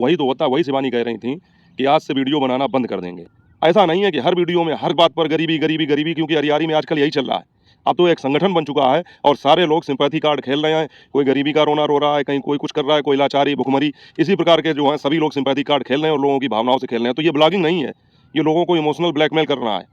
वही तो होता है, वही शिवानी कह रही थी कि आज से वीडियो बनाना बंद कर देंगे। ऐसा नहीं है कि हर वीडियो में हर बात पर गरीबी गरीबी गरीबी, क्योंकि हरियारी में आजकल यही चल रहा है। अब तो एक संगठन बन चुका है और सारे लोग सिंपैथी कार्ड खेल रहे हैं। कोई गरीबी का रोना रो रहा है, कहीं कोई कुछ कर रहा है, कोई लाचारी भुखमरी, इसी प्रकार के जो हैं सभी लोग सिंपैथी कार्ड खेल रहे हैं और लोगों की भावनाओं से खेल रहे हैं। तो ये ब्लॉगिंग नहीं है, ये लोगों को इमोशनल ब्लैकमेल कर रहा है,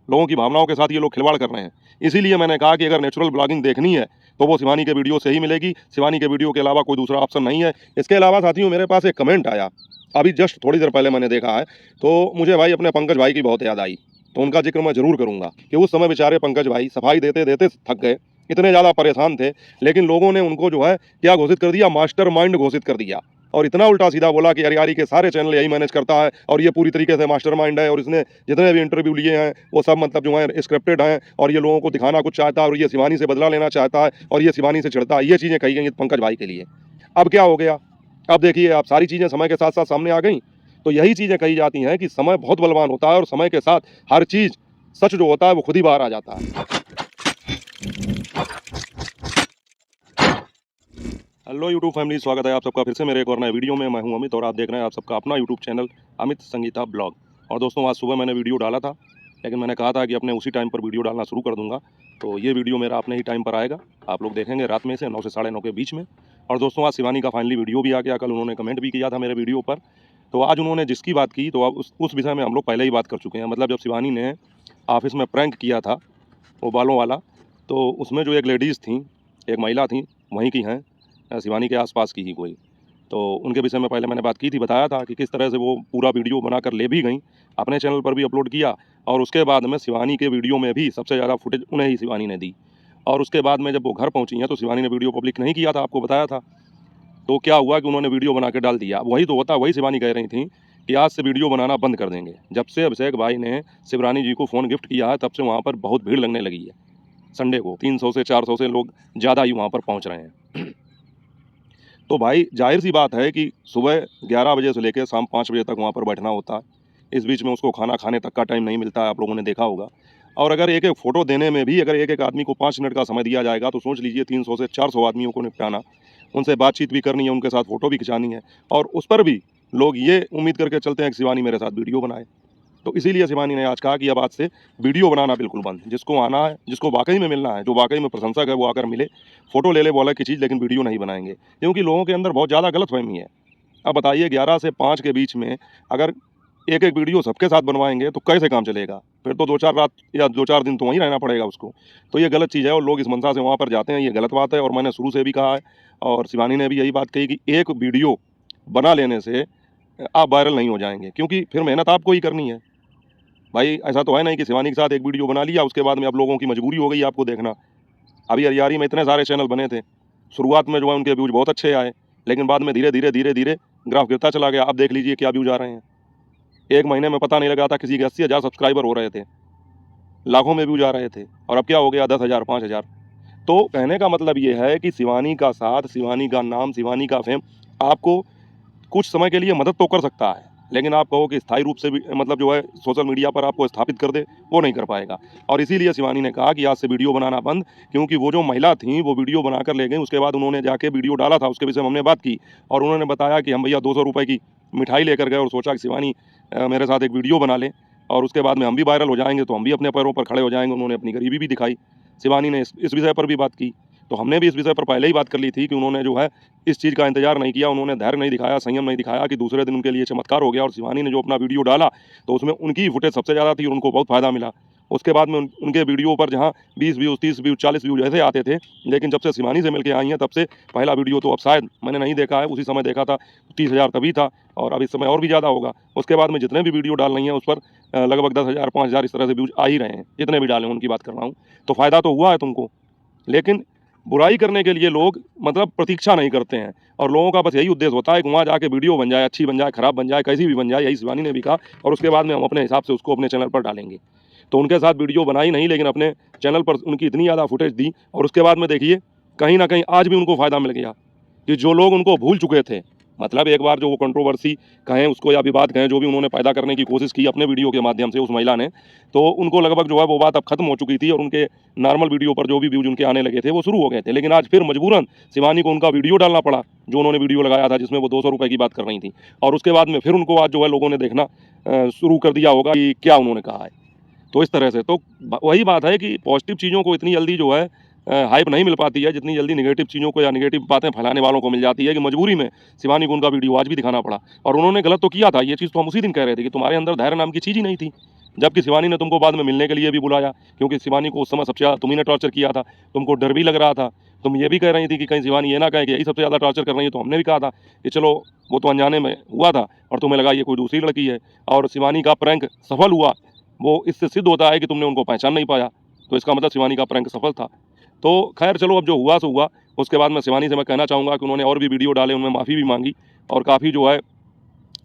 लोगों की भावनाओं के साथ ये लोग खिलवाड़ कर रहे हैं। इसीलिए मैंने कहा कि अगर नेचुरल ब्लॉगिंग देखनी है तो वो शिवानी के वीडियो से ही मिलेगी। शिवानी के वीडियो के अलावा कोई दूसरा ऑप्शन नहीं है। इसके अलावा साथियों, मेरे पास एक कमेंट आया, अभी जस्ट थोड़ी देर पहले मैंने देखा है, तो मुझे भाई अपने पंकज भाई की बहुत याद आई। तो उनका जिक्र मैं जरूर करूंगा कि उस समय बेचारे पंकज भाई सफाई देते देते थक गए, इतने ज़्यादा परेशान थे, लेकिन लोगों ने उनको जो है क्या घोषित कर दिया, मास्टरमाइंड घोषित कर दिया। और इतना उल्टा सीधा बोला कि हरियारी के सारे चैनल यही मैनेज करता है और ये पूरी तरीके से मास्टरमाइंड है और इसने जितने भी इंटरव्यू लिए हैं वो सब मतलब जो है स्क्रिप्टेड हैं और ये लोगों को दिखाना कुछ चाहता है और ये शिवानी से बदला लेना चाहता है और ये शिवानी से चिढ़ता है। ये चीज़ें कही गई पंकज भाई के लिए। अब क्या हो गया, अब देखिए आप सारी चीज़ें समय के साथ साथ सामने आ गई। तो यही चीज़ें कही जाती हैं कि समय बहुत बलवान होता है और समय के साथ हर चीज़ सच जो होता है वो खुद ही बाहर आ जाता है। हेलो यूट्यूब फैमिली, स्वागत है आप सबका फिर से मेरे एक और नए वीडियो में। मैं हूं अमित और आप देख रहे हैं आप सबका अपना YouTube channel Amit Sangeeta blog. और दोस्तों, आज सुबह मैंने वीडियो डाला था, लेकिन मैंने कहा था कि अपने उसी टाइम पर वीडियो डालना शुरू कर दूंगा। तो ये वीडियो मेरा अपने ही टाइम पर आएगा, आप लोग देखेंगे रात में से 9 से 9:30 के बीच में। और दोस्तों, आज शिवानी का फाइनली वीडियो भी आ गया। कल उन्होंने कमेंट भी किया था मेरे वीडियो पर। तो आज उन्होंने जिसकी बात की, तो अब उस विषय में हम लोग पहले ही बात कर चुके हैं। मतलब जब शिवानी ने ऑफिस में प्रैंक किया था वो बालों वाला, तो उसमें जो एक लेडीज़ थी, एक महिला थी, वहीं की हैं, शिवानी के आसपास की ही कोई, तो उनके विषय में पहले मैंने बात की थी, बताया था कि किस तरह से वो पूरा वीडियो बनाकर ले भी गई, अपने चैनल पर भी अपलोड किया। और उसके बाद में शिवानी के वीडियो में भी सबसे ज़्यादा फुटेज उन्हें ही शिवानी ने दी। और उसके बाद में जब वो घर पहुंची हैं तो शिवानी ने वीडियो पब्लिक नहीं किया था, आपको बताया था। तो क्या हुआ कि उन्होंने वीडियो बना के डाल दिया। वही तो होता है, वही शिवानी कह रही थी कि आज से वीडियो बनाना बंद कर देंगे। जब से अभिषेक भाई ने शिवरानी जी को फ़ोन गिफ्ट किया है, तब से वहाँ पर बहुत भीड़ लगने लगी है। संडे को 300 से 400 से लोग ज़्यादा ही वहाँ पर पहुँच रहे हैं। तो भाई जाहिर सी बात है कि सुबह 11 बजे से लेकर शाम 5 बजे तक वहाँ पर बैठना होता है। इस बीच में उसको खाना खाने तक का टाइम नहीं मिलता है, आप लोगों ने देखा होगा। और अगर एक एक फ़ोटो देने में भी अगर एक एक आदमी को 5 मिनट का समय दिया जाएगा, तो सोच लीजिए 300 से 400 आदमियों को निपटाना, उनसे बातचीत भी करनी है, उनके साथ फ़ोटो भी खिंचानी है। और उस पर भी लोग ये उम्मीद करके चलते हैं कि शिवानी मेरे साथ वीडियो बनाए। तो इसीलिए शिवानी ने आज कहा कि अब आज से वीडियो बनाना बिल्कुल बंद। जिसको आना है, जिसको वाकई में मिलना है, जो वाकई में प्रशंसक है, वो आकर मिले, फ़ोटो ले ले, वो अलग की चीज़, लेकिन वीडियो नहीं बनाएंगे। क्योंकि लोगों के अंदर बहुत ज़्यादा गलतफ़हमी है। अब बताइए 11 से 5 के बीच में अगर एक एक वीडियो सबके साथ बनवाएंगे तो कैसे काम चलेगा? फिर तो 2-4 रात या 2-4 दिन तो वहीं रहना पड़ेगा उसको। तो ये गलत चीज़ है और लोग इस मंशा से वहाँ पर जाते हैं, ये गलत बात है। और मैंने शुरू से भी कहा है और शिवानी ने भी यही बात कही कि एक वीडियो बना लेने से आप वायरल नहीं हो जाएंगे, क्योंकि फिर मेहनत आपको ही करनी है। भाई ऐसा तो है नहीं कि शिवानी के साथ एक वीडियो बना लिया, उसके बाद में अब लोगों की मजबूरी हो गई आपको देखना। अभी हरियारी में इतने सारे चैनल बने थे, शुरुआत में जो है उनके व्यूज़ बहुत अच्छे आए, लेकिन बाद में धीरे धीरे धीरे धीरे ग्राफ गिरता चला गया। अब देख लीजिए क्या व्यूज़ आ रहे हैं। एक महीने में पता नहीं लगा था किसी के 80,000 सब्सक्राइबर हो रहे थे, लाखों में व्यूज़ आ रहे थे, और अब क्या हो गया 10,000 5,000। तो कहने का मतलब ये है कि शिवानी का साथ, शिवानी का नाम, शिवानी का फेम आपको कुछ समय के लिए मदद तो कर सकता है, लेकिन आप कहो कि स्थायी रूप से भी मतलब जो है सोशल मीडिया पर आपको स्थापित कर दे, वो नहीं कर पाएगा। और इसीलिए शिवानी ने कहा कि आज से वीडियो बनाना बंद, क्योंकि वो जो महिला थी वो वीडियो बनाकर ले गई। उसके बाद उन्होंने जाके वीडियो डाला था, उसके विषय में हमने बात की और उन्होंने बताया कि हम भैया 200 रुपये की मिठाई लेकर गए और सोचा कि शिवानी मेरे साथ एक वीडियो बना ले और उसके बाद में हम भी वायरल हो जाएंगे, तो हम भी अपने पैरों पर खड़े हो जाएंगे। उन्होंने अपनी गरीबी भी दिखाई। शिवानी ने इस विषय पर भी बात की। तो हमने भी इस विषय पर पहले ही बात कर ली थी कि उन्होंने जो है इस चीज़ का इंतजार नहीं किया, उन्होंने धैर्य नहीं दिखाया, संयम नहीं दिखाया, कि दूसरे दिन उनके लिए चमत्कार हो गया। और शिवानी ने जो अपना वीडियो डाला तो उसमें उनकी फुटेज सबसे ज़्यादा थी और उनको बहुत फ़ायदा मिला। उसके बाद में उनके वीडियो पर जहाँ 20 व्यूज़, 30 व्यूज़, 40 व्यूज़ ऐसे आते थे, लेकिन जब से शिवानी से मिल के आई हैं तब से पहला वीडियो तो अब शायद मैंने नहीं देखा है, उसी समय देखा था 30,000 तभी था, और अब इस समय और भी ज़्यादा होगा। उसके बाद में जितने भी वीडियो डाल रही हैं उस पर लगभग 10,000 5,000 इस तरह से व्यूज़ आ ही रहे हैं। जितने भी डाले उनकी बात कर रहा हूँ। तो फ़ायदा तो हुआ है तुमको, लेकिन बुराई करने के लिए लोग मतलब प्रतीक्षा नहीं करते हैं और लोगों का बस यही उद्देश्य होता है कि वहाँ जाके वीडियो बन जाए, अच्छी बन जाए, खराब बन जाए, कैसी भी बन जाए। यही शिवानी ने भी कहा और उसके बाद में हम अपने हिसाब से उसको अपने चैनल पर डालेंगे। तो उनके साथ वीडियो बनाई नहीं, लेकिन अपने चैनल पर उनकी इतनी ज़्यादा फुटेज दी और उसके बाद में देखिए कहीं ना कहीं आज भी उनको फ़ायदा मिल गया कि जो लोग उनको भूल चुके थे, मतलब एक बार जो वो कंट्रोवर्सी कहें उसको या विवाद कहें, जो भी उन्होंने पैदा करने की कोशिश की अपने वीडियो के माध्यम से उस महिला ने, तो उनको लगभग जो है वो बात अब खत्म हो चुकी थी और उनके नॉर्मल वीडियो पर जो भी व्यूज उनके आने लगे थे वो शुरू हो गए थे। लेकिन आज फिर मजबूरन शिवानी को उनका वीडियो डालना पड़ा, जो उन्होंने वीडियो लगाया था जिसमें वो 200 रुपये की बात कर रही थी। और उसके बाद में फिर उनको आज जो है लोगों ने देखना शुरू कर दिया होगा कि क्या उन्होंने कहा है। तो इस तरह से तो वही बात है कि पॉजिटिव चीज़ों को इतनी जल्दी जो है हाइप नहीं मिल पाती है जितनी जल्दी नेगेटिव चीज़ों को या नेगेटिव बातें फैलाने वालों को मिल जाती है, कि मजबूरी में शिवानी को उनका वीडियो आज भी दिखाना पड़ा। और उन्होंने गलत तो किया था, ये चीज़ तो हम उसी दिन कह रहे थे कि तुम्हारे अंदर धैर्य नाम की चीज़ ही नहीं थी। जबकि शिवानी ने तुमको बाद में मिलने के लिए भी बुलाया, क्योंकि शिवानी को उस समय सबसे ज़्यादा तुम्ही ने टॉर्चर किया था, तुमको डर भी लग रहा था। तुम ये भी कह रही थी कि कहीं शिवानी ये ना कहे कि यही सबसे ज़्यादा टॉर्चर कर रही है, तो हमने भी कहा था कि चलो वो तो अनजाने में हुआ था और तुम्हें लगा ये कोई दूसरी लड़की है। और शिवानी का प्रैंक सफल हुआ, वो इससे सिद्ध होता है कि तुमने उनको पहचान नहीं पाया, तो इसका मतलब शिवानी का प्रैंक सफल था। तो खैर चलो, अब जो हुआ सो हुआ। उसके बाद में शिवानी से मैं कहना चाहूँगा कि उन्होंने और भी वीडियो डाले, उनमें माफ़ी भी मांगी और काफ़ी जो है,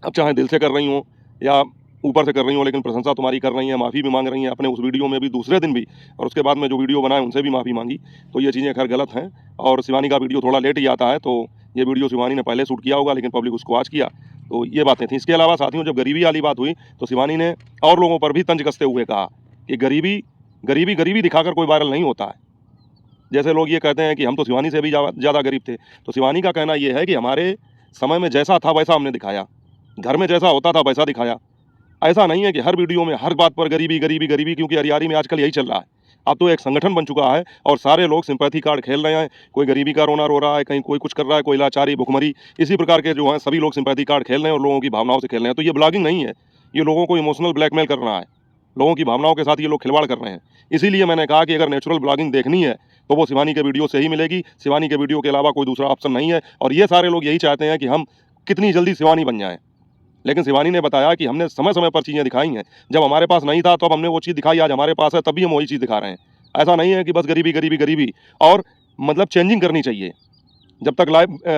अब चाहे दिल से कर रही हों या ऊपर से कर रही हों, लेकिन प्रशंसा तुम्हारी कर रही हैं, माफ़ी भी मांग रही हैं अपने उस वीडियो में भी, दूसरे दिन भी, और उसके बाद में जो वीडियो बनाए उनसे भी माफ़ी मांगी। तो ये चीज़ें खैर गलत हैं और शिवानी का वीडियो थोड़ा लेट ही आता है, तो ये वीडियो शिवानी ने पहले शूट किया होगा लेकिन पब्लिक उसको आज किया। तो ये बातें थी। इसके अलावा साथियों, जब गरीबी वाली बात हुई तो शिवानी ने और लोगों पर भी तंज कसते हुए कहा कि गरीबी गरीबी गरीबी दिखाकर कोई वायरल नहीं होता है। जैसे लोग ये कहते हैं कि हम तो शिवानी से भी ज़्यादा गरीब थे, तो शिवानी का कहना ये है कि हमारे समय में जैसा था वैसा हमने दिखाया, घर में जैसा होता था वैसा दिखाया। ऐसा नहीं है कि हर वीडियो में हर बात पर गरीबी गरीबी गरीबी, क्योंकि हरियाणी में आजकल यही चल रहा है। अब तो एक संगठन बन चुका है और सारे लोग सिंपैथी कार्ड खेल रहे हैं। कोई गरीबी का रोना रो रहा है, कहीं कोई कुछ कर रहा है, कोई लाचारी भुखमरी, इसी प्रकार के जो हैं सभी लोग सिंपैथी कार्ड खेल रहे हैं और लोगों की भावनाओं से खेल रहे हैं। तो ये ब्लॉगिंग नहीं है, ये लोगों को इमोशनल ब्लैकमेल कर रहा है, लोगों की भावनाओं के साथ ये लोग खिलवाड़ कर रहे हैं। इसीलिए मैंने कहा कि अगर नेचुरल ब्लॉगिंग देखनी है तो वो शिवानी के वीडियो से ही मिलेगी। शिवानी के वीडियो के अलावा कोई दूसरा ऑप्शन नहीं है और ये सारे लोग यही चाहते हैं कि हम कितनी जल्दी शिवानी बन जाएं। लेकिन शिवानी ने बताया कि हमने समय समय पर चीज़ें दिखाई हैं। जब हमारे पास नहीं था तो अब हमने वो चीज़ दिखाई, आज हमारे पास है तब भी हम वही चीज़ दिखा रहे हैं। ऐसा नहीं है कि बस गरीबी गरीबी गरीबी, और मतलब चेंजिंग करनी चाहिए। जब तक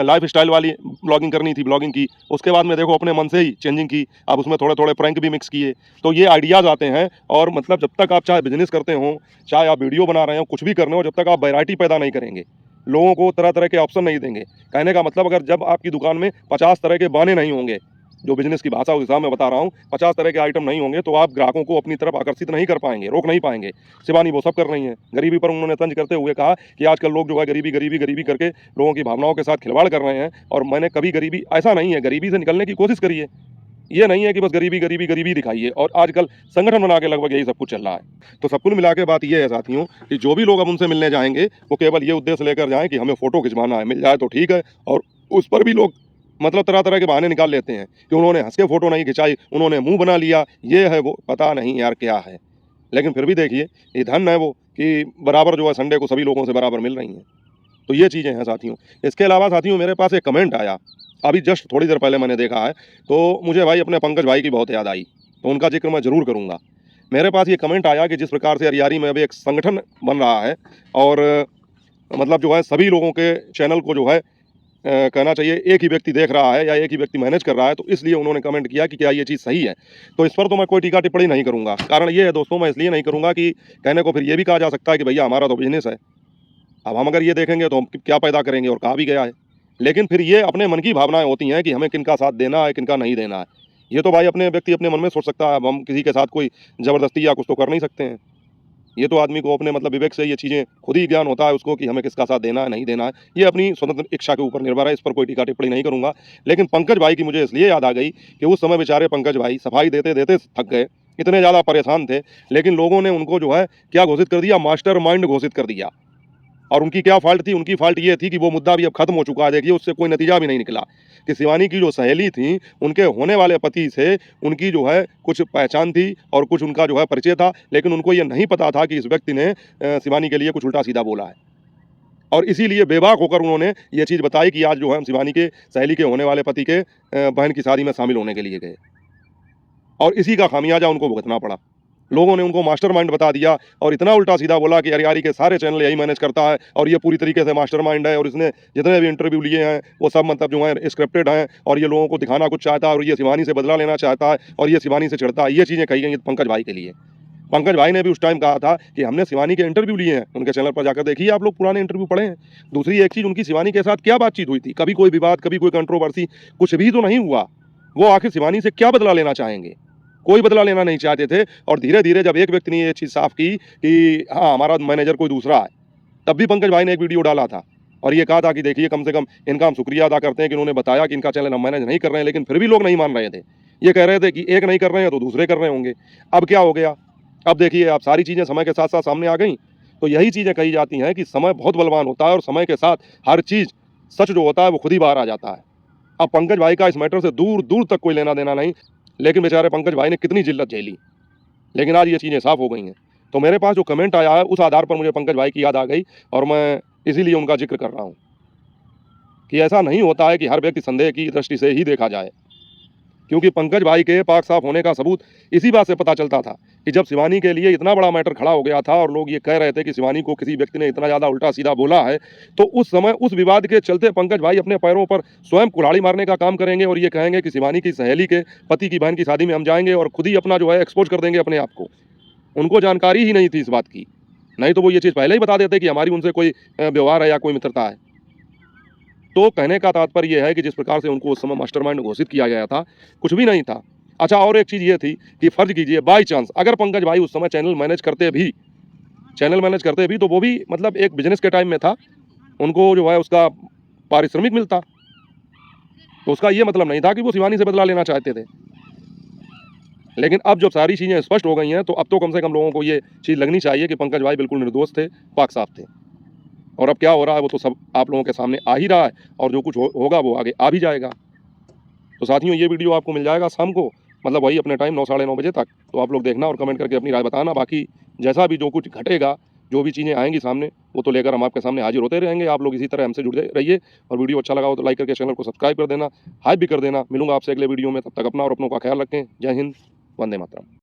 लाइफ स्टाइल वाली ब्लॉगिंग करनी थी ब्लॉगिंग की, उसके बाद में देखो अपने मन से ही चेंजिंग की, अब उसमें थोड़े थोड़े प्रैंक भी मिक्स किए। तो ये आइडियाज़ आते हैं और मतलब जब तक आप चाहे बिजनेस करते हो, चाहे आप वीडियो बना रहे हो, कुछ भी करने हो, जब तक आप वैरायटी पैदा नहीं करेंगे, लोगों को तरह तरह के ऑप्शन नहीं देंगे। कहने का मतलब, अगर जब आपकी दुकान में 50 तरह के बहाने नहीं होंगे, जो बिजनेस की भाषा उस हिसाब में बता रहा हूँ, 50 तरह के आइटम नहीं होंगे, तो आप ग्राहकों को अपनी तरफ आकर्षित नहीं कर पाएंगे, रोक नहीं पाएंगे। शिवानी वो सब कर रही हैं। गरीबी पर उन्होंने तंज करते हुए कहा कि आजकल लोग जो है गरीबी गरीबी गरीबी करके लोगों की भावनाओं के साथ खिलवाड़ कर रहे हैं। और मैंने कभी गरीबी, ऐसा नहीं है, गरीबी से निकलने की कोशिश करिए। ये नहीं है कि बस गरीबी गरीबी गरीबी दिखाइए। और आजकल संगठन बना के लगभग यही सब कुछ चल रहा है। तो सब कुल मिला के बात ये है साथियों कि जो भी लोग अब उनसे मिलने जाएंगे वो केवल ये उद्देश्य लेकर जाएं कि हमें फ़ोटो खिंचवाना है, मिल जाए तो ठीक है। और उस पर भी लोग मतलब तरह तरह के बहाने निकाल लेते हैं कि उन्होंने हंस के फ़ोटो नहीं खिंचाई, उन्होंने मुंह बना लिया, ये है वो, पता नहीं यार क्या है। लेकिन फिर भी देखिए, ये धन है वो कि बराबर जो है संडे को सभी लोगों से बराबर मिल रही हैं। तो ये चीज़ें हैं साथियों। इसके अलावा साथियों, मेरे पास एक कमेंट आया, अभी जस्ट थोड़ी देर पहले मैंने देखा है, तो मुझे भाई अपने पंकज भाई की बहुत याद आई, तो उनका जिक्र मैं ज़रूर करूँगा। मेरे पास ये कमेंट आया कि जिस प्रकार से हरियाणी में अभी एक संगठन बन रहा है और मतलब जो है सभी लोगों के चैनल को जो है कहना चाहिए एक ही व्यक्ति देख रहा है या एक ही व्यक्ति मैनेज कर रहा है, तो इसलिए उन्होंने कमेंट किया कि क्या ये चीज़ सही है। तो इस पर तो मैं कोई टीका टिप्पणी नहीं करूँगा। कारण ये है दोस्तों, मैं इसलिए नहीं करूँगा कि कहने को फिर ये भी कहा जा सकता है कि भैया हमारा तो बिजनेस है, अब हम अगर ये देखेंगे तो हम क्या पैदा करेंगे, और कहा भी गया है। लेकिन फिर ये अपने मन की भावनाएं होती हैं कि हमें किनका साथ देना है, किनका नहीं देना है। ये तो भाई अपने व्यक्ति अपने मन में सोच सकता है। अब हम किसी के साथ कोई ज़बरदस्ती या कुछ तो कर नहीं सकते हैं। ये तो आदमी को अपने मतलब विवेक से ये चीज़ें खुद ही ज्ञान होता है उसको कि हमें किसका साथ देना है, नहीं देना है। ये अपनी स्वतंत्र इच्छा के ऊपर निर्भर है, इस पर कोई टीका टिप्पणी नहीं करूँगा। लेकिन पंकज भाई की मुझे इसलिए याद आ गई कि उस समय बेचारे पंकज भाई सफाई देते देते थक गए, इतने ज़्यादा परेशान थे, लेकिन लोगों ने उनको जो है क्या घोषित कर दिया, मास्टरमाइंड घोषित कर दिया। और उनकी क्या फ़ॉल्ट थी? उनकी फ़ॉल्ट ये थी कि वो मुद्दा भी अब खत्म हो चुका है। देखिए, उससे कोई नतीजा भी नहीं निकला कि शिवानी की जो सहेली थी, उनके होने वाले पति से उनकी जो है कुछ पहचान थी और कुछ उनका जो है परिचय था, लेकिन उनको ये नहीं पता था कि इस व्यक्ति ने शिवानी के लिए कुछ उल्टा-सीधा बोला है। और इसीलिए बेबाक होकर उन्होंने ये चीज़ बताई कि आज जो है हम शिवानी के सहेली के होने वाले पति के बहन की शादी में शामिल होने के लिए गए, और इसी का खामियाजा उनको भुगतना पड़ा। लोगों ने उनको मास्टरमाइंड बता दिया और इतना उल्टा सीधा बोला कि हरियाणी के सारे चैनल यही मैनेज करता है और ये पूरी तरीके से मास्टरमाइंड है, और इसने जितने भी इंटरव्यू लिए हैं वो सब मतलब जो है स्क्रिप्टेड हैं, और ये लोगों को दिखाना कुछ चाहता है, और ये शिवानी से बदला लेना चाहता है, और ये शिवानी से चिढ़ता है। ये चीज़ें कही गई पंकज भाई के लिए। पंकज भाई ने भी उस टाइम कहा था कि हमने शिवानी के इंटरव्यू लिए हैं, उनके चैनल पर जाकर देखिए, आप लोग पुराने इंटरव्यू पढ़े हैं। दूसरी एक चीज़, उनकी शिवानी के साथ क्या बातचीत हुई थी, कभी कोई विवाद, कभी कोई कंट्रोवर्सी, कुछ भी तो नहीं हुआ। वो आखिर शिवानी से क्या बदला लेना चाहेंगे? कोई बदला लेना नहीं चाहते थे। और धीरे धीरे जब एक व्यक्ति ने ये चीज़ साफ की कि हाँ, हमारा मैनेजर कोई दूसरा है, तब भी पंकज भाई ने एक वीडियो डाला था और ये कहा था कि देखिए, कम से कम इनका हम शुक्रिया अदा करते हैं कि उन्होंने बताया कि इनका चैनल हम मैनेज नहीं कर रहे हैं, लेकिन फिर भी लोग नहीं मान रहे थे। ये कह रहे थे कि एक नहीं कर रहे हैं तो दूसरे कर रहे होंगे। अब क्या हो गया? अब देखिए, आप सारी चीज़ें समय के साथ साथ सामने आ गई। तो यही चीज़ें कही जाती हैं कि समय बहुत बलवान होता है और समय के साथ हर चीज़, सच जो होता है वो खुद ही बाहर आ जाता है। अब पंकज भाई का इस मैटर से दूर दूर तक कोई लेना देना नहीं, लेकिन बेचारे पंकज भाई ने कितनी जिल्लत झेली, लेकिन आज ये चीज़ें साफ हो गई हैं। तो मेरे पास जो कमेंट आया है, उस आधार पर मुझे पंकज भाई की याद आ गई और मैं इसीलिए उनका जिक्र कर रहा हूँ कि ऐसा नहीं होता है कि हर व्यक्ति संदेह की दृष्टि से ही देखा जाए, क्योंकि पंकज भाई के पाक साफ होने का सबूत इसी बात से पता चलता था कि जब शिवानी के लिए इतना बड़ा मैटर खड़ा हो गया था और लोग ये कह रहे थे कि शिवानी को किसी व्यक्ति ने इतना ज़्यादा उल्टा सीधा बोला है, तो उस समय उस विवाद के चलते पंकज भाई अपने पैरों पर स्वयं कुल्हाड़ी मारने का काम करेंगे और ये कहेंगे कि शिवानी की सहेली के पति की बहन की शादी में हम जाएंगे और खुद ही अपना जो है एक्सपोज कर देंगे अपने आप को। उनको जानकारी ही नहीं थी इस बात की, नहीं तो वो ये चीज़ पहले ही बता देते कि हमारी उनसे कोई व्यवहार है या कोई मित्रता है। तो कहने का तात्पर्य ये है कि जिस प्रकार से उनको उस समय मास्टरमाइंड घोषित किया गया था, कुछ भी नहीं था। अच्छा, और एक चीज़ ये थी कि फ़र्ज़ कीजिए बाय चांस अगर पंकज भाई उस समय चैनल मैनेज करते भी तो वो भी मतलब एक बिज़नेस के टाइम में था, उनको जो है उसका पारिश्रमिक मिलता। तो उसका ये मतलब नहीं था कि वो शिवानी से बदला लेना चाहते थे। लेकिन अब जब सारी चीज़ें स्पष्ट हो गई हैं, तो अब तो कम से कम लोगों को ये चीज़ लगनी चाहिए कि पंकज भाई बिल्कुल निर्दोष थे, पाक साफ थे। और अब क्या हो रहा है वो तो सब आप लोगों के सामने आ ही रहा है और जो कुछ होगा वो आगे आ भी जाएगा। तो साथियों, ये वीडियो आपको मिल जाएगा शाम को, मतलब वही अपने टाइम 9 साढ़े 9 बजे तक। तो आप लोग देखना और कमेंट करके अपनी राय बताना। बाकी जैसा भी जो कुछ घटेगा, जो भी चीज़ें आएंगी सामने, वो तो लेकर हम आपके सामने हाजिर होते रहेंगे। आप लोग इसी तरह हमसे जुड़े रहिए और वीडियो अच्छा लगा हो तो लाइक करके चैनल को सब्सक्राइब कर देना, हाइप भी कर देना। मिलूंगा आपसे अगले वीडियो में, तब तक अपना और अपनों का ख्याल रखें। जय हिंद, वंदे मातरम।